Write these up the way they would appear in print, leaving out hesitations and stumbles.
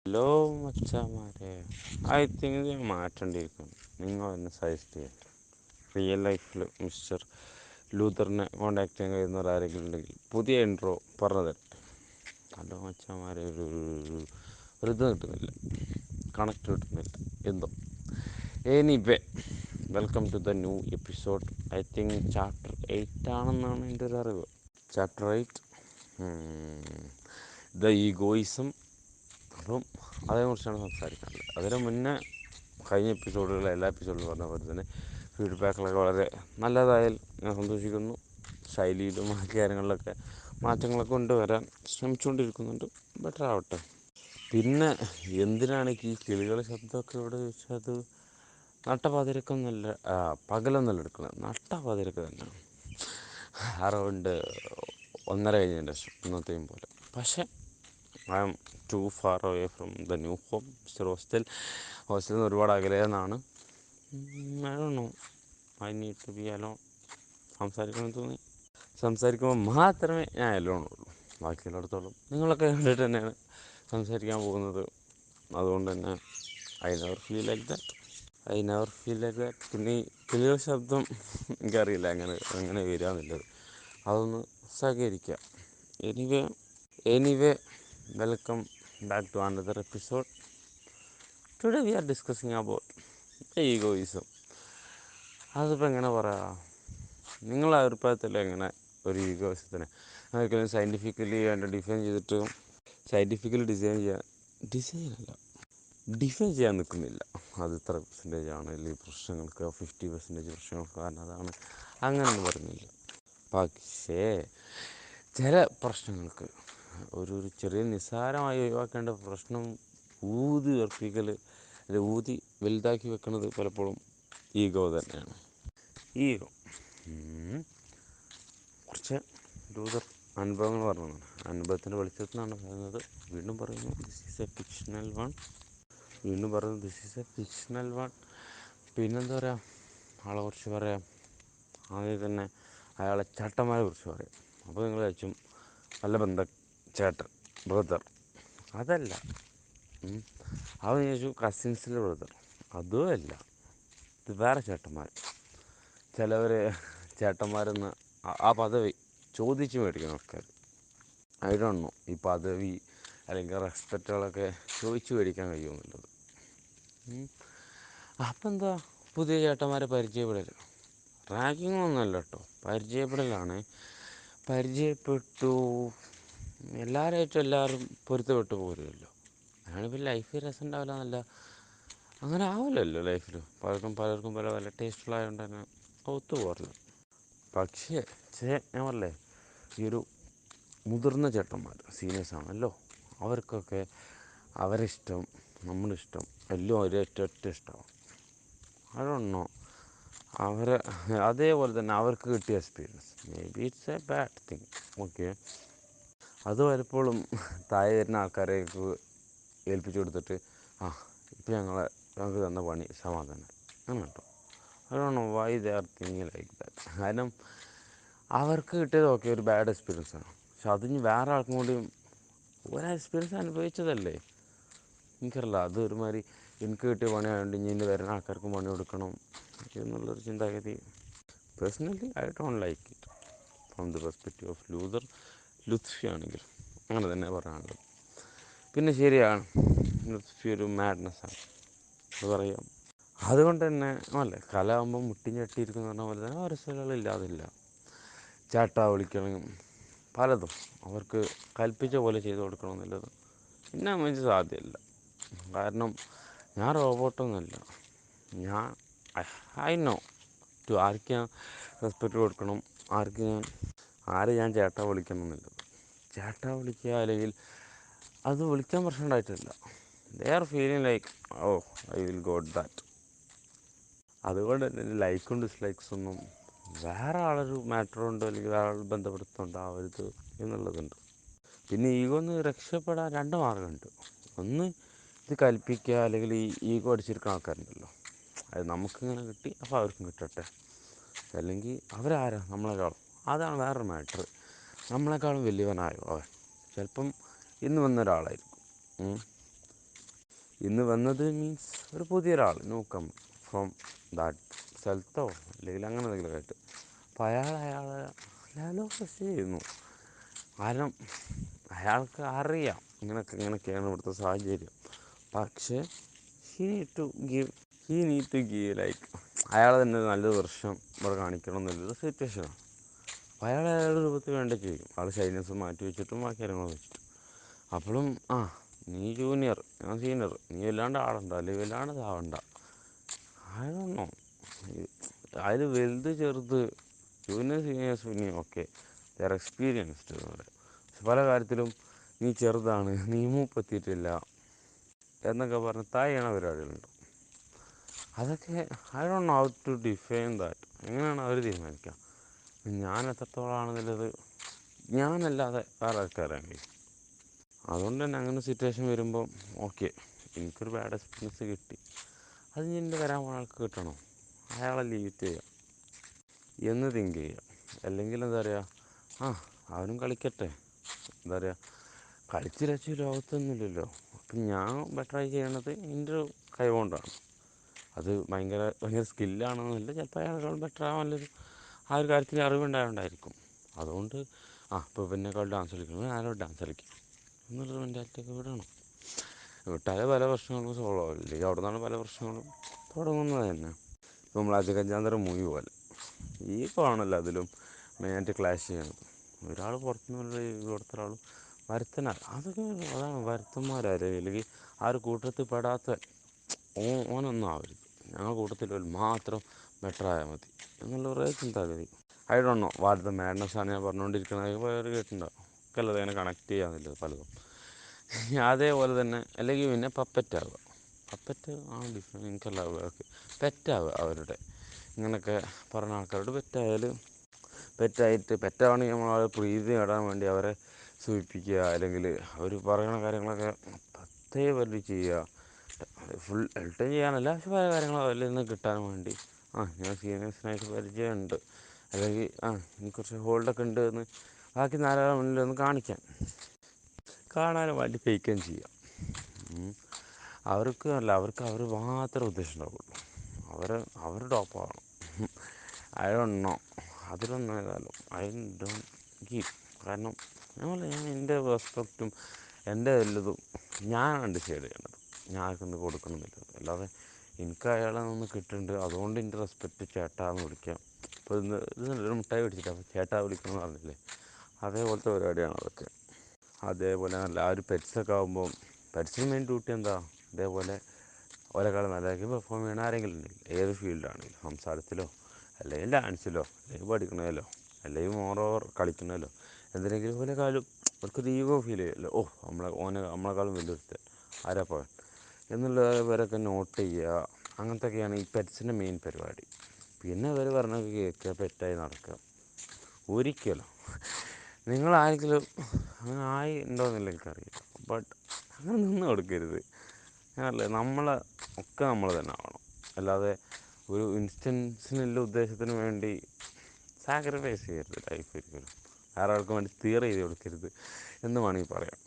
Hello മച്ചാമാരെ, I think ഞാൻ മാറ്റേണ്ടിയിരിക്കുന്നു. നിങ്ങളെന്നെ സജസ്റ്റ് ചെയ്യാം. റിയൽ ലൈഫിൽ മിസ്റ്റർ ലൂതറിനെ കോൺടാക്ട് ചെയ്യാൻ കഴിയുന്നവരാരെങ്കിലും ഉണ്ടെങ്കിൽ പുതിയ ഇൻട്രോ പറഞ്ഞു തരട്ടെ. ഹലോ മച്ചാമാരെ, ഒരു ഇത് കിട്ടുന്നില്ല, കണക്ട് കിട്ടുന്നില്ല എന്തോ. Anyway, welcome to the new episode. I think chapter 8 ആണെന്നാണ് എൻ്റെ ഒരു അറിവ്. Chapter 8, the egoism. അപ്പം അതേക്കുറിച്ചാണ് സംസാരിക്കാനുള്ളത്. അതിന് മുന്നേ കഴിഞ്ഞ എപ്പിസോഡുകളിൽ എല്ലാ എപ്പിസോഡിലും പറഞ്ഞ പോലെ തന്നെ ഫീഡ്ബാക്കുകളൊക്കെ വളരെ നല്ലതായാൽ ഞാൻ സന്തോഷിക്കുന്നു. ശൈലിയിലും ബാക്കി കാര്യങ്ങളിലൊക്കെ മാറ്റങ്ങളൊക്കെ കൊണ്ടുവരാൻ ശ്രമിച്ചുകൊണ്ടിരിക്കുന്നുണ്ട്. ബെറ്റർ ആവട്ടെ. പിന്നെ എന്തിനാണ് ഈ കിളികളുടെ ശബ്ദമൊക്കെ ഇവിടെ ചോദിച്ചാൽ, അത് നട്ടപ്പാതിരക്കൊന്നല്ല, പകലൊന്നല്ല എടുക്കുന്നത്, നട്ടപ്പാതിരക്ക് തന്നെയാണ്. അറൗണ്ട് 1:30 കഴിഞ്ഞതിൻ്റെ ശേഷം ഇന്നത്തെയും പോലെ. പക്ഷേ I am too far away from the new home, mister hostel. ഹോസ്റ്റലിൽ നിന്ന് ഒരുപാട് അകലെയെന്നാണ്. I don't know, I need to be alone. സംസാരിക്കണമെന്ന് തോന്നി സംസാരിക്കുമ്പോൾ മാത്രമേ ഞാൻ അലോൺ ഉള്ളൂ. ബാക്കിയുള്ളിടത്തോളം നിങ്ങളൊക്കെ കണ്ടിട്ട് തന്നെയാണ് സംസാരിക്കാൻ പോകുന്നത്. അതുകൊണ്ട് തന്നെ I never feel like that. പിന്നെ ഈ കിളിയുടെ ശബ്ദം എനിക്കറിയില്ല എങ്ങനെ വരിക എന്നുള്ളത്. അതൊന്ന് സഹകരിക്കുക. Anyway, welcome back to another episode. Today we are discussing about egoism. അതിപ്പോൾ എങ്ങനെ പറയാം, നിങ്ങളുടെ അഭിപ്രായത്തിൽ എങ്ങനെ ഒരു ഈഗോയിസത്തിനെ ഒരിക്കലും സയൻറ്റിഫിക്കലി ഡിഫൈൻ ചെയ്യാൻ നിൽക്കുന്നില്ല. അത് ഇത്ര പെർസെൻറ്റേജ് ആണ്, അല്ലെങ്കിൽ പ്രശ്നങ്ങൾക്ക് 50% പ്രശ്നങ്ങൾക്ക് കാരണം അതാണ്, അങ്ങനെയൊന്നും പറയുന്നില്ല. പക്ഷേ ചില പ്രശ്നങ്ങൾക്ക് ഒരു ചെറിയ നിസ്സാരമായി ഒഴിവാക്കേണ്ട പ്രശ്നം ഊതി ഉറപ്പിക്കൽ, അല്ലെങ്കിൽ ഊതി വലുതാക്കി വെക്കുന്നത് പലപ്പോഴും ഈഗോ തന്നെയാണ്. ഈഗോ കുറച്ച് ലൂതർ അനുഭവങ്ങൾ പറഞ്ഞതാണ്. അനുഭവത്തിൻ്റെ വെളിച്ചത്തിൽ നിന്നാണ് പറയുന്നത്. വീണ്ടും പറയുന്നു, this is A fictional one. പിന്നെന്താ പറയുക, ആളെ കുറിച്ച് പറയാം. ആദ്യം തന്നെ അയാളെ ചേട്ടന്മാരെ കുറിച്ച് പറയാം. അപ്പോൾ നിങ്ങൾ വെച്ചും നല്ല ചേട്ടൻ, ബ്രദർ. അതല്ല, അവൻ ചോദിച്ചു കസിൻസിലെ ബ്രദർ. അതുമല്ല, ഇത് വേറെ ചേട്ടന്മാർ. ചിലവർ ചേട്ടന്മാരെന്ന് ആ പദവി ചോദിച്ച് മേടിക്കുന്ന ആൾക്കാർ. ഐ ഡോണ്ട് നോ ഈ പദവി അല്ലെങ്കിൽ റെസ്പെക്റ്റുകളൊക്കെ ചോദിച്ച് മേടിക്കാൻ കഴിയുമെന്നുള്ളത്. അപ്പം എന്താ, പുതിയ ചേട്ടന്മാരെ പരിചയപ്പെടൽ, റാങ്കിങ്ങൊന്നുമല്ല കേട്ടോ, പരിചയപ്പെടലാണ്. പരിചയപ്പെട്ടു, എല്ലാവരും പൊരുത്തപ്പെട്ടു പോരുമല്ലോ. അങ്ങനെയിപ്പോൾ ലൈഫ് രസം ഉണ്ടാവില്ല എന്നല്ല, അങ്ങനെ ആവില്ലല്ലോ ലൈഫിൽ. പലർക്കും പല പല ടേസ്റ്റുകളായതുകൊണ്ട് തന്നെ ഒത്തു പോരില്ല. പക്ഷേ ഞാൻ പറയല്ലേ, ഈ ഒരു മുതിർന്ന ചേട്ടന്മാർ, സീനിയേഴ്സാണല്ലോ, അവർക്കൊക്കെ അവരിഷ്ടം നമ്മളിഷ്ടം എല്ലാം ഒരൊറ്റ ഇഷ്ടമാണ്. അതൊന്നോ അവരെ അതേപോലെ തന്നെ അവർക്ക് കിട്ടിയ experience may be it's A bad thing. Okay, അത് പലപ്പോഴും താഴെ വരുന്ന ആൾക്കാരേക്ക് ഏൽപ്പിച്ചു കൊടുത്തിട്ട് ഇപ്പം ഞങ്ങൾക്ക് തന്ന പണി സമാധാനം അങ്ങനെ കേട്ടോ. അതുകൊണ്ടോ why they are thinking like that. കാരണം അവർക്ക് കിട്ടിയത് ഓക്കെ ഒരു ബാഡ് എക്സ്പീരിയൻസാണ്. പക്ഷെ അതിന് വേറെ ആൾക്കും കൂടി ഒരു എക്സ്പീരിയൻസ് അനുഭവിച്ചതല്ലേ. എനിക്കറിയില്ല, അത് ഒരുമാതിരി എനിക്ക് കിട്ടിയ പണിയായതുകൊണ്ട് ഇനി വരുന്ന ആൾക്കാർക്കും പണി കൊടുക്കണം എന്നുള്ളൊരു ചിന്താഗതി personally I don't like it from the perspective of Lutfi ആണെങ്കിൽ അങ്ങനെ തന്നെ പറയാനുള്ളത്. പിന്നെ ശരിയാണ്, ലുത്ഫി ഒരു മാഡ്നെസ്സാണ്, അത് പറയാം. അതുകൊണ്ട് തന്നെ അല്ലേ, കല ആകുമ്പോൾ മുട്ടിൻ ചട്ടിയിരിക്കുന്ന പറഞ്ഞ പോലെ തന്നെ ഓരോ സ്ഥലങ്ങളില്ലാതില്ല. ചാട്ടാ വിളിക്കണം, പലതും അവർക്ക് കൽപ്പിച്ച പോലെ ചെയ്ത് കൊടുക്കണമെന്നുള്ളത് എന്നെ സംബന്ധിച്ച് സാധ്യമല്ല. കാരണം ഞാൻ റോബോട്ടൊന്നുമല്ല. ഞാൻ ഐ നോ ആർക്ക് ഞാൻ റെസ്പെക്റ്റ് കൊടുക്കണം, ആരെ ഞാൻ ചേട്ടാ വിളിക്കണം എന്നുള്ളത്. ചേട്ടാ വിളിക്കുക അല്ലെങ്കിൽ അത് വിളിക്കാൻ പ്രശ്നം ഉണ്ടായിട്ടില്ല. They are feeling like I will got that. അതുകൊണ്ട് തന്നെ ലൈക്കും ഡിസ്ലൈക്സൊന്നും വേറെ ആളൊരു മാറ്ററുണ്ടോ അല്ലെങ്കിൽ വേറെ ആൾ ബന്ധപ്പെടുത്തുന്നുണ്ടാവരുത് എന്നുള്ളതുണ്ട്. പിന്നെ ഈഗോ ഒന്ന് രക്ഷപ്പെടാൻ 2 മാർഗ്ഗമുണ്ട്. ഒന്ന്, ഇത് കൽപ്പിക്കുക, അല്ലെങ്കിൽ ഈ ഈഗോ അടിച്ചെടുക്കുന്ന ആൾക്കാരുണ്ടല്ലോ, അത് നമുക്കിങ്ങനെ കിട്ടി അപ്പോൾ അവർക്കും കിട്ടട്ടെ, അല്ലെങ്കിൽ അവരാരാ നമ്മളെക്കാളും, അതാണ് വേറൊരു മാറ്റർ. നമ്മളെക്കാളും വലിയവനായോ അവൻ, ചിലപ്പം ഇന്ന് വന്നൊരാളായിരിക്കും, ഇന്ന് വന്നത് മീൻസ് ഒരു പുതിയൊരാൾ ന്യൂ ഫ്രോം ദാറ്റ് സ്ഥലത്തോ അല്ലെങ്കിൽ അങ്ങനെ എന്തെങ്കിലും ആയിട്ട്. അപ്പോൾ അയാളെ ലെവലൊക്കെ ചെയ്യുന്നു. കാരണം അയാൾക്ക് അറിയാം ഇങ്ങനെയൊക്കെയാണ് ഇവിടുത്തെ സാഹചര്യം. പക്ഷേ he need to give like അയാൾ തന്നെ നല്ലൊരു വർഷം ഇവിടെ കാണിക്കണം എന്നുള്ളൊരു സിറ്റുവേഷനാണ്. അപ്പോൾ അയാളുടെ രൂപത്തിൽ വേണ്ട ചെയ്യും. ആൾ ഷൈനസ് മാറ്റി വെച്ചിട്ടും ബാക്കി കാര്യങ്ങൾ വെച്ചിട്ടും. അപ്പോഴും നീ ജൂനിയർ ഞാൻ സീനിയർ, നീ വല്ലാണ്ട് ആടണ്ട അല്ലെങ്കിൽ വല്ലാണ്ട് ഇതാവണ്ട. ആയതൊന്നോ അതിൽ വലുത് ചെറുത് ജൂനിയർ സീനിയേഴ്സ് പിന്നെ ഓക്കെ ദർ എക്സ്പീരിയൻസ്ഡ് എന്ന് പറയാം. പക്ഷെ പല കാര്യത്തിലും നീ ചെറുതാണ്, നീ മൂപ്പെത്തിയിട്ടില്ല എന്നൊക്കെ പറഞ്ഞ് താഴെയാണ് പരിപാടികളുണ്ട്. അതൊക്കെ I don't know how to define that. എങ്ങനെയാണ് അവർ തീരുമാനിക്കുക ഞാൻ എത്രത്തോളമാണെന്നുള്ളത്? ഞാനല്ലാതെ വേറെ ആൾക്കാരാണ് കഴിയും. അതുകൊണ്ട് തന്നെ അങ്ങനെ സിറ്റുവേഷൻ വരുമ്പോൾ ഓക്കെ എനിക്കൊരു ബാഡ് എക്സ്പീരിയൻസ് കിട്ടി, അത് എൻ്റെ വരാൻ പോണ ആൾക്ക് കിട്ടണോ? അയാളെ ലീവ് ചെയ്യുക എന്ന് തിങ്ക് ചെയ്യുക. അല്ലെങ്കിൽ എന്താ പറയുക, അവനും കളിക്കട്ടെ, എന്താ പറയുക, കളിച്ച് രക്ഷ ലോകത്തൊന്നുമില്ലല്ലോ. അപ്പം ഞാൻ ബെറ്ററായി ചെയ്യണത് എൻ്റെ ഒരു കഴിവുകൊണ്ടാണ്. അത് ഭയങ്കര സ്കില്ലാണെന്നില്ല, ചിലപ്പോൾ അയാളെക്കാൾ ബെറ്റർ ആവാനുള്ളൊരു ആ ഒരു കാര്യത്തിൽ അറിവുണ്ടായതുകൊണ്ടായിരിക്കും. അതുകൊണ്ട് ഇപ്പോൾ പിന്നെക്കാൾ ഡാൻസ് കളിക്കണം, ഞാനോ ഡാൻസ് കളിക്കും എന്നുള്ളൊരു മെൻറ്റാലിറ്റിയൊക്കെ വിടണം. വിട്ടാലേ പല പ്രശ്നങ്ങളും സോൾവ് ആവില്ല. അല്ലെങ്കിൽ അവിടെ നിന്നാണ് പല പ്രശ്നങ്ങളും തുടങ്ങുന്നത് തന്നെ. ഇപ്പോൾ നമ്മൾ അജഗജാന്തര മൂവി പോലെ ഈ ആണല്ലോ അതിലും മെയിനായിട്ട് ക്ലാഷ് ചെയ്യണത്. ഒരാൾ പുറത്തുനിന്നുള്ള കൊടുത്ത ഒരാൾ വരുത്തനാണ്. അതാണ് വരുത്തന്മാരാരും അല്ലെങ്കിൽ ആ ഒരു കൂട്ടത്തിൽ പെടാത്ത ഓനൊന്നും ആവരുത്, ഞങ്ങളുടെ കൂട്ടത്തിൽ മാത്രം ബെറ്ററായാൽ മതി എന്നുള്ള കുറേ ചിന്താഗതി. I don't no what the madness ആണ് ഞാൻ പറഞ്ഞുകൊണ്ടിരിക്കുന്നത്. വേറെ കേട്ടിട്ടുണ്ടാവും ഒക്കെ അല്ലത് അങ്ങനെ കണക്ട് ചെയ്യാമെന്നില്ല പലതും. അതേപോലെ തന്നെ അല്ലെങ്കിൽ പിന്നെ പപ്പറ്റാവുക. പപ്പറ്റ് ഡിഫറെൻറ്റ് എനിക്കല്ല ഓക്കെ പെറ്റാവുക അവരുടെ ഇങ്ങനെയൊക്കെ പറഞ്ഞ ആൾക്കാരോട് പെറ്റായാൽ പെറ്റാവണമെങ്കിൽ നമ്മൾ അവരെ പ്രീതി നേടാൻ വേണ്ടി അവരെ സൂചിപ്പിക്കുക, അല്ലെങ്കിൽ അവർ പറയുന്ന കാര്യങ്ങളൊക്കെ പത്തേ ചെയ്യുക. ഫുൾ ടൈം ചെയ്യാനല്ല, പക്ഷെ പല കാര്യങ്ങളും അതിൽ നിന്ന് കിട്ടാൻ വേണ്ടി ഞാൻ സീനിയേഴ്സിനായിട്ട് പരിചയമുണ്ട്, അല്ലെങ്കിൽ എനിക്ക് കുറച്ച് ഹോൾഡൊക്കെ ഉണ്ട് എന്ന് ബാക്കി നാലാളെ മുന്നിലൊന്ന് കാണാനും വേണ്ടി ഫേക്കുകയും ചെയ്യാം. അവർക്ക് അവർ മാത്രമേ ഉദ്ദേശം ഉണ്ടാവുള്ളൂ, അവർ ടോപ്പാവണം. ഐ ഡോണ്ട് നോ അതിലൊന്നും ഏതായാലും ഐ ഡോണ്ട് ഗീവ്. കാരണം ഞാൻ എൻ്റെ റെസ്പെക്റ്റും എൻ്റെ വല്ലതും ഞാനാണ് ഡിസൈഡ് ചെയ്യേണ്ടത്. ഞാൻ ആർക്കൊന്ന് കൊടുക്കണമെന്നില്ല. അല്ലാതെ എനിക്ക് അയാളെ നിന്ന് കിട്ടുന്നുണ്ട് അതുകൊണ്ട് എൻ്റെ റെസ്പെക്റ്റ് ചേട്ടാന്ന് വിളിക്കാം. ഇപ്പോൾ ഒരു മിഠായി പിടിച്ചിട്ട് അപ്പോൾ ചേട്ടാ വിളിക്കണമെന്ന് പറഞ്ഞില്ലേ, അതേപോലത്തെ പരിപാടിയാണ് അതൊക്കെ. അതേപോലെ നല്ല ആ ഒരു പെറ്റ്സൊക്കെ ആകുമ്പോൾ പെറ്റ്സിന് മെയിൻ ഡ്യൂട്ടി എന്താ, ഇതേപോലെ ഒരാൾ നല്ലതാക്കി പെർഫോം ചെയ്യണ ആരെങ്കിലും ഉണ്ടെങ്കിൽ ഏത് ഫീൽഡാണെങ്കിലും, സംസാരത്തിലോ അല്ലെങ്കിൽ ഡാൻസിലോ അല്ലെങ്കിൽ പഠിക്കണതിലോ അല്ലെങ്കിൽ മോറോവർ കളിക്കണതിലോ എന്തിനെങ്കിലും ഓലെക്കാളും അവർക്കൊരു ഈഗോ ഫീൽ ചെയ്യുമല്ലോ. നമ്മളെക്കാളും വലിയൊരുത്തൻ ആരാപ്പോൾ എന്നുള്ളവരൊക്കെ നോട്ട് ചെയ്യുക. അങ്ങനത്തെയൊക്കെയാണ് ഈ പെറ്റ്സിൻ്റെ മെയിൻ പരിപാടി. പിന്നെ ഇവർ പറഞ്ഞൊക്കെ കേൾക്കുക, പെറ്റായി നടക്കുക. ഒരിക്കലും നിങ്ങളാരെങ്കിലും അങ്ങനെ ആയി ഉണ്ടോയെന്നില്ല എനിക്കറിയില്ല, ബട്ട് അങ്ങനെ നിന്ന് കൊടുക്കരുത്. അങ്ങനല്ലേ നമ്മൾ തന്നെ ആവണം. അല്ലാതെ ഒരു ഇൻസ്റ്റൻസിനുള്ള ഉദ്ദേശത്തിന് വേണ്ടി സാക്രിഫൈസ് ചെയ്യരുത് ലൈഫ് ഒരിക്കലും. വേറെ ആൾക്കും വേണ്ടി തിയർ ചെയ്ത് കൊടുക്കരുത് എന്ന് വേണമെങ്കിൽ പറയാം.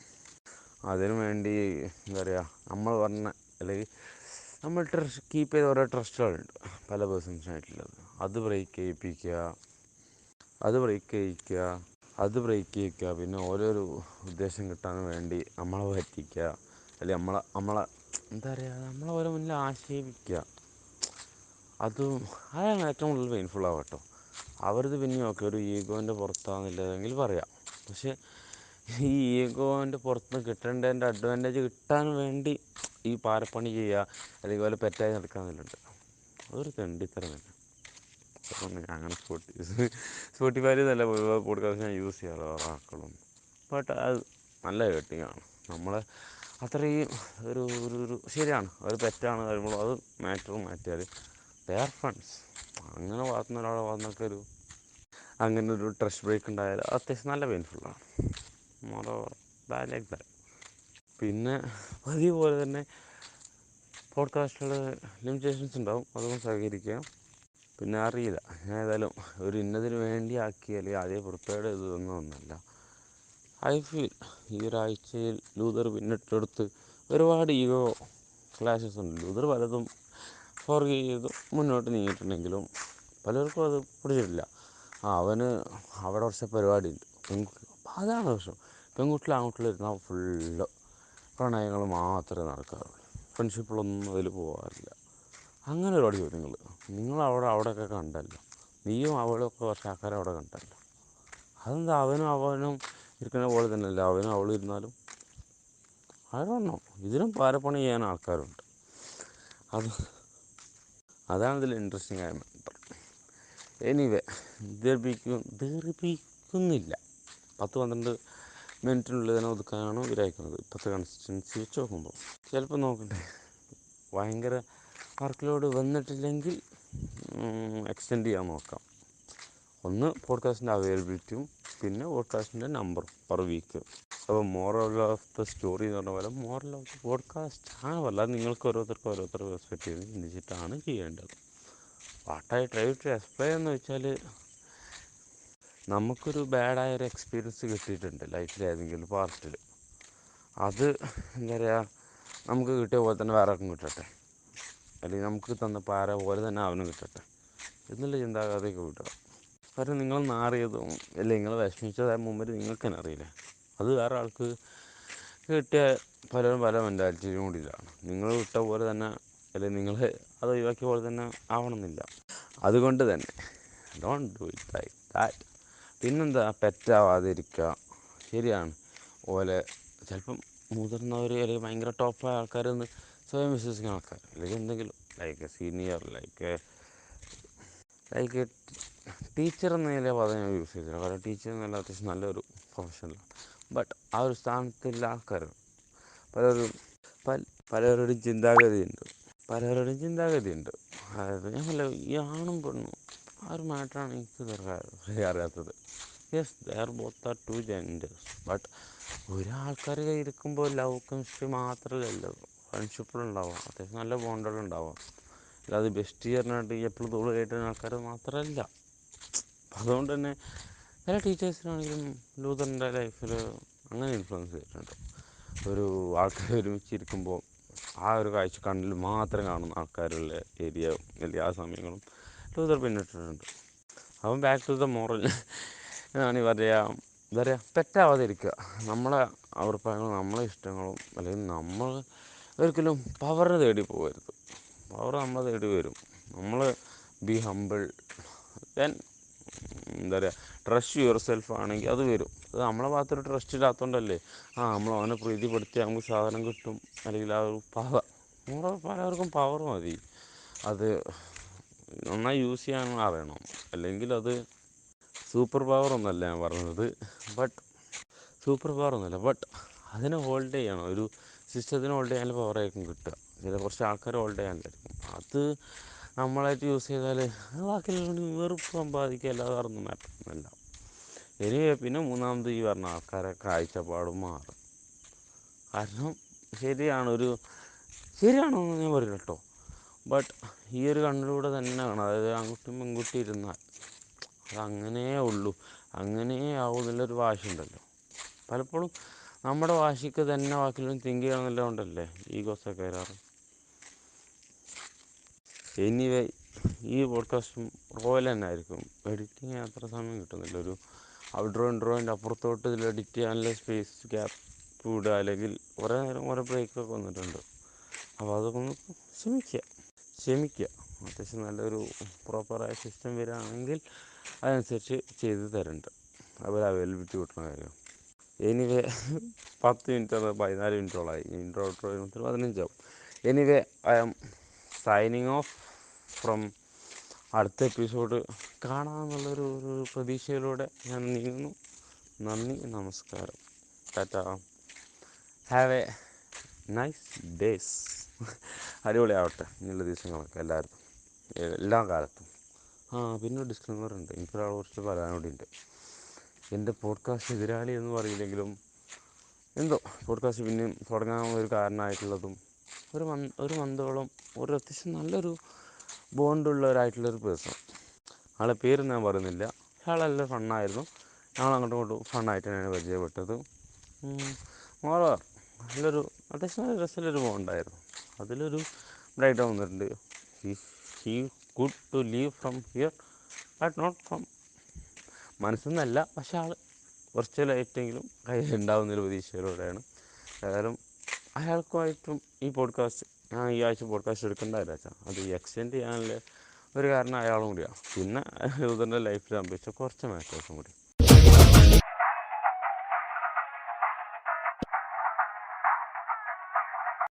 അതിനു വേണ്ടി എന്താ പറയുക, നമ്മൾ പറഞ്ഞ അല്ലെങ്കിൽ നമ്മൾ കീപ്പ് ചെയ്ത ഓരോ ട്രസ്റ്റുകളുണ്ട് പല പേഴ്സൺസിനായിട്ടുള്ളത്. അത് ബ്രേക്ക് ചെയ്യിപ്പിക്കുക, അത് ബ്രേക്ക് ചെയ്യിക്കുക, പിന്നെ ഓരോരോ ഉദ്ദേശം കിട്ടാൻ വേണ്ടി നമ്മളെ പറ്റിക്കുക, അല്ലെങ്കിൽ നമ്മളെ എന്താ പറയുക, നമ്മളെ ഓരോ മുന്നിൽ ആക്ഷേപിക്കുക. അതാണ് ഏറ്റവും കൂടുതൽ പെയിൻഫുൾ ആവുക കേട്ടോ. അവരത് പിന്നെയും ഒക്കെ ഒരു ഈഗോൻ്റെ പുറത്താണെന്നില്ലെങ്കിൽ പറയാം. പക്ഷേ ഈ ഈഗോൻ്റെ പുറത്ത് കിട്ടേണ്ടതിൻ്റെ അഡ്വാൻറ്റേജ് കിട്ടാൻ വേണ്ടി ഈ പാരപ്പണി ചെയ്യുക അല്ലെങ്കിൽ പോലെ പെറ്റായി നടക്കാമെന്നുണ്ട്, അതൊരു തെണ്ടിത്തരം തന്നെ. അതുകൊണ്ട് ഞാൻ അങ്ങനെ സ്പോട്ടിഫൈയിൽ നല്ല പോഡ്കാസ്റ്റ് ഞാൻ യൂസ് ചെയ്യാറ് വാക്കുകളും. ബട്ട് അത് നല്ല കേട്ടിങ്ങാണ്. നമ്മളെ അത്രയും ഒരു ശരിയാണ്, ഒരു പെറ്റാണ് കഴിയുമ്പോൾ അത് മാറ്റിയാൽ ദേ ആർ ഫ്രണ്ട്സ്. അങ്ങനെ വളർത്തുന്ന ഒരാളെ വളർന്നൊക്കെ അങ്ങനെ ഒരു ട്രസ്റ്റ് ബ്രേക്ക് ഉണ്ടായാൽ അത്യാവശ്യം നല്ല പെയിൻഫുള്ളാണ്. Moreover like that. പിന്നെ പതിവ് പോലെ തന്നെ പോഡ്കാസ്റ്റുകൾ ലിമിറ്റേഷൻസ് ഉണ്ടാവും, അതൊന്നും സഹകരിക്കുക. പിന്നെ അറിയില്ല, ഞാൻ ഏതായാലും ഒരു ഇന്നതിന് വേണ്ടി ആക്കിയാൽ ആദ്യം പ്രിപ്പയർഡ് ചെയ്തതൊന്നുമല്ല. ഐ ഫീൽ ഈ ഒരാഴ്ചയിൽ ലൂതർ പിന്നിട്ടെടുത്ത് ഒരുപാട് ഈഗോ ക്ലാഷസ് ഉണ്ട്. ലൂതർ പലതും ഫോർഗീവ് ചെയ്ത് മുന്നോട്ട് നീങ്ങിയിട്ടുണ്ടെങ്കിലും പലർക്കും അത് പിടിച്ചിട്ടില്ല. അവന് അവിടെ കുറച്ച് പരിപാടിയുണ്ട് പെൺകുട്ടി. അപ്പം അതാണ് പ്രശ്നം. പെൺകുട്ടികൾ ആൺകുട്ടികൾ ഇരുന്നാൽ ഫുള്ള് പ്രണയങ്ങൾ മാത്രമേ നടക്കാറുള്ളൂ. ഫ്രണ്ട്ഷിപ്പിലൊന്നും അതിൽ പോകാറില്ല. അങ്ങനെ ഒരുപാട് ചോദ്യങ്ങൾ അവിടെയൊക്കെ കണ്ടല്ലോ. നീയും അവളൊക്കെ കുറച്ച് ആൾക്കാരെ അവിടെ കണ്ടല്ലോ. അതെന്താ അവനും ഇരിക്കുന്ന പോലെ തന്നെയല്ല അവനും അവളും ഇരുന്നാലും? ആരാണോ ഇതിനും പാരപ്പണി ചെയ്യാൻ ആൾക്കാരുണ്ട്. അത് അതാണ് ഇതിൽ ഇൻട്രസ്റ്റിംഗ് ആയ മാറ്റർ. എനിവേ ദീർഘിപ്പിക്കുന്നില്ല. 10-12 മിനിറ്റിനുള്ളിൽ തന്നെ ഒതുക്കാനാണ് ഇവരയക്കുന്നത് ഇപ്പോഴത്തെ കൺസിസ്റ്റൻസി വെച്ച് നോക്കുമ്പോൾ. ചിലപ്പോൾ നോക്കട്ടെ, ഭയങ്കര വർക്ക് ലോഡ് വന്നിട്ടില്ലെങ്കിൽ എക്സ്റ്റെൻഡ് ചെയ്യാൻ നോക്കാം. ഒന്ന് പോഡ്കാസ്റ്റിൻ്റെ അവൈലബിലിറ്റിയും പിന്നെ പോഡ്കാസ്റ്റിൻ്റെ നമ്പറും പെർ വീക്ക്. അപ്പോൾ മോറൽ ഓഫ് ദ സ്റ്റോറി എന്ന് പറഞ്ഞ പോലെ മോറൽ ഓഫ് ദ പോഡ്കാസ്റ്റ് ആണ്. അല്ലാതെ നിങ്ങൾക്ക് ഓരോരുത്തർ പെർസ്പെക്റ്റീവ് ചിന്തിച്ചിട്ടാണ് ചെയ്യേണ്ടത്. What I try to explain എന്ന് വെച്ചാൽ, നമുക്കൊരു ബാഡായൊരു എക്സ്പീരിയൻസ് കിട്ടിയിട്ടുണ്ട് ലൈഫിൽ ഏതെങ്കിലും പാർട്ടിൽ. അത് എന്താ പറയുക, നമുക്ക് കിട്ടിയ പോലെ തന്നെ വേറെ ആർക്കും കിട്ടട്ടെ, അല്ലെങ്കിൽ നമുക്ക് തന്നപ്പോൾ ആരെ പോലെ തന്നെ അവനും കിട്ടട്ടെ എന്നുള്ള ചിന്താഗതിയൊക്കെ വിടുക. കാരണം നിങ്ങൾ നാറിയതും അല്ലെങ്കിൽ നിങ്ങൾ വിഷമിച്ചതായ മുമ്പ് നിങ്ങൾക്ക് തന്നെ അറിയില്ലേ. അത് വേറെ ആൾക്ക് കിട്ടിയ പലരും പല മെൻറ്റാലിറ്റിയിലും കൂടി ഇതാണ്. നിങ്ങൾ വിട്ട പോലെ തന്നെ അല്ലെങ്കിൽ നിങ്ങൾ അത് ഒഴിവാക്കിയ പോലെ തന്നെ ആവണമെന്നില്ല. അതുകൊണ്ട് തന്നെ don't do it like that. പിന്നെന്താ, പെറ്റാവാതിരിക്കുക. ശരിയാണ്, ഓലെ ചിലപ്പം മുതിർന്നവർ അല്ലെങ്കിൽ ഭയങ്കര ടോപ്പായ ആൾക്കാരെന്ന് സ്വയം വിശ്വസിക്കുന്ന ആൾക്കാർ, അല്ലെങ്കിൽ എന്തെങ്കിലും ലൈക്ക് സീനിയർ ലൈക്ക് ടീച്ചർ എന്ന നില പദം ഞാൻ യൂസ് ചെയ്തില്ല. കാരണം ടീച്ചർ എന്നല്ല അത്യാവശ്യം നല്ലൊരു പ്രൊഫഷണലാണ്. ബട്ട് ആ ഒരു സ്ഥാനത്തുള്ള ആൾക്കാർ പലരുടെയും ചിന്താഗതിയുണ്ട്. അതായത് ഞങ്ങൾ ഈ ആണും പെണ്ണും ആ ഒരു മാറ്ററാണ് എനിക്ക് അറിയാത്തത്. Yes, they are both are two genders. But ഒരാൾക്കാർ ഇരിക്കുമ്പോൾ ലവ് കെമിസ്ട്രി മാത്രമല്ലല്ലോ, ഫ്രണ്ട്ഷിപ്പിലുണ്ടാവാം, അത്യാവശ്യം നല്ല ബോണ്ടുകളുണ്ടാവാം. അല്ലാതെ ബെസ്റ്റ് ഇയറിനായിട്ട് എപ്പോഴും തോള് കയറ്റുന്ന ആൾക്കാർ മാത്രമല്ല. അതുകൊണ്ട് തന്നെ ചില ടീച്ചേഴ്സിനാണെങ്കിലും ലൂതറിൻ്റെ ലൈഫിൽ അങ്ങനെ ഇൻഫ്ലുവൻസ് ചെയ്തിട്ടുണ്ട്. ഒരു ആൾക്കാർ ഒരുമിച്ചിരിക്കുമ്പോൾ ആ ഒരു കാഴ്ച കണ്ണിൽ മാത്രം കാണുന്ന ആൾക്കാരുള്ള ഏരിയ അല്ലെങ്കിൽ ആ സമയങ്ങളും ലൂതർ പിന്നിട്ടിട്ടുണ്ട്. അപ്പം ബാക്ക് ടു ദ മോറൽ എന്നാണ് എന്താ പറയുക, തെറ്റാവാതിരിക്കുക. നമ്മളെ അഭിപ്രായങ്ങളും നമ്മളെ ഇഷ്ടങ്ങളും അല്ലെങ്കിൽ നമ്മൾ ഒരിക്കലും പവർ തേടി പോകരുത്. പവർ നമ്മളെ തേടി വരും. നമ്മൾ ബി ഹമ്പിൾ, ദെൻ എന്താ പറയുക, ട്രസ്റ്റ് യുവർ സെൽഫ് ആണെങ്കിൽ അത് വരും. അത് നമ്മളെ ഭാഗത്തൊരു ട്രസ്റ്റ് ഇല്ലാത്തതുകൊണ്ടല്ലേ നമ്മൾ അവനെ പ്രീതിപ്പെടുത്തി നമുക്ക് സാധനം കിട്ടും, അല്ലെങ്കിൽ ആ ഒരു പവർ. പലവർക്കും പവർ മതി, അത് നന്നായി യൂസ് ചെയ്യാൻ അറിയണം. അല്ലെങ്കിൽ അത് സൂപ്പർ പവറൊന്നുമല്ല ഞാൻ പറഞ്ഞത്, ബട്ട് അതിനെ ഹോൾഡ് ചെയ്യണം. ഒരു സിസ്റ്റത്തിനെ ഹോൾഡ് ചെയ്യാൻ പവറായിരിക്കും കിട്ടുക, കുറച്ച് ആൾക്കാർ ഹോൾഡ് ചെയ്യാനായിരിക്കും. അത് നമ്മളായിട്ട് യൂസ് ചെയ്താൽ ബാക്കിയുള്ള വെറുപ്പ് സമ്പാദിക്കുക, അല്ലാതെ വേറൊന്നും മാറ്റമൊന്നുമല്ല. പിന്നെ മൂന്നാമത് ഈ പറഞ്ഞ ആൾക്കാരെ കാഴ്ചപ്പാടും മാറും. കാരണം ശരിയാണോന്ന് ഞാൻ പറയില്ല കേട്ടോ, ബട്ട് ഈ ഒരു കണ്ണിലൂടെ തന്നെ കാണാം. അതായത് ആൺകുട്ടിയും പെൺകുട്ടി ഇരുന്നാൽ അതങ്ങനേ ഉള്ളൂ, അങ്ങനേ ആവും എന്നുള്ളൊരു വാശിയുണ്ടല്ലോ. പലപ്പോഴും നമ്മുടെ വാശിക്ക് തന്നെ ബാക്കിയുള്ള തിങ്ക് ചെയ്യണമെന്നുള്ളതുകൊണ്ടല്ലേ ഈഗോസൊക്കെ വരാറ്. എനിവേ, ഈ പോഡ്കാസ്റ്റും റോയൽ തന്നെ ആയിരിക്കും. എഡിറ്റിങ് അത്ര സമയം കിട്ടുന്നില്ല. ഒരു ഔട്ട്ഡ്രോയിൻ്റെ അപ്പുറത്തോട്ട് ഇതിൽ എഡിറ്റ് ചെയ്യാനുള്ള സ്പേസ് ഗ്യാപ്പ് വിടുക, അല്ലെങ്കിൽ കുറേ നേരം കുറേ ബ്രേക്കൊക്കെ വന്നിട്ടുണ്ട്. അപ്പോൾ അതൊക്കെ ഒന്ന് ക്ഷമിക്കുക. അത്യാവശ്യം നല്ലൊരു പ്രോപ്പറായ സിസ്റ്റം വരികയാണെങ്കിൽ അതനുസരിച്ച് ചെയ്ത് തരുന്നുണ്ട്. അതുപോലെ അവൈലബിലിറ്റി കിട്ടുന്ന കാര്യം. Anyway 10 minute 14 മിനിറ്റോളമായി. ഇൻട്രോ 15 ആവും. Anyway, I am signing off from. അടുത്ത എപ്പിസോഡ് കാണാമെന്നുള്ളൊരു പ്രതീക്ഷയിലൂടെ ഞാൻ നീങ്ങുന്നു. നന്ദി, നമസ്കാരം, tata. Have a nice days. അടിപൊളിയാവട്ടെ ഇനിയുള്ള ദിവസങ്ങളൊക്കെ എല്ലാ കാലത്തും. പിന്നെ ഡിസ്ക്ലെയിമർ ഉണ്ട്, എനിക്കൊരാളെ കുറിച്ച് പറയാനോടിയുണ്ട്. എൻ്റെ പോഡ്കാസ്റ്റ് എതിരാളി എന്ന് പറയില്ലെങ്കിലും എന്തോ പോഡ്കാസ്റ്റ് പിന്നെയും തുടങ്ങാൻ ഒരു കാരണമായിട്ടുള്ളതും ഒരു മന്തോളം ഒരു അത്യാവശ്യം നല്ലൊരു ബോണ്ടുള്ളവരായിട്ടുള്ളൊരു പേഴ്സൺ. ആളെ പേര് ഞാൻ പറയുന്നില്ല. അയാളെല്ലാം ഫണ്ണായിരുന്നു. ഞങ്ങൾ അങ്ങോട്ടും ഇങ്ങോട്ടും ഫണ്ണായിട്ട് തന്നെയാണ് പരിചയപ്പെട്ടത്. മോറോവർ നല്ലൊരു അത്യാവശ്യം നല്ല രസമുള്ളൊരു ബോണ്ടായിരുന്നു. അതിലൊരു ബ്രേക്ക് ഡൗൺ വന്നിട്ടുണ്ട്. He good to leave from here but not from മനസ്സിൽ നിന്നല്ല, പക്ഷെ ആൾ വെർച്വലായിട്ടെങ്കിലും കയ്യിലുണ്ടാവുന്നൊരു പ്രതീക്ഷയിലൂടെയാണ്. ഏതായാലും അയാൾക്കുമായിട്ടും ഈ പോഡ്കാസ്റ്റ് ഞാൻ ഈ ആഴ്ച പോഡ്കാസ്റ്റ് എടുക്കേണ്ടതല്ല വെച്ചാൽ അത് എക്സ്റ്റെൻഡ് ചെയ്യാനുള്ള ഒരു കാരണം അയാളും കൂടിയാണ്. പിന്നെ യൂസറിൻ്റെ ലൈഫിൽ സംഭവിച്ച കുറച്ച് മാറ്റേഴ്സും കൂടി.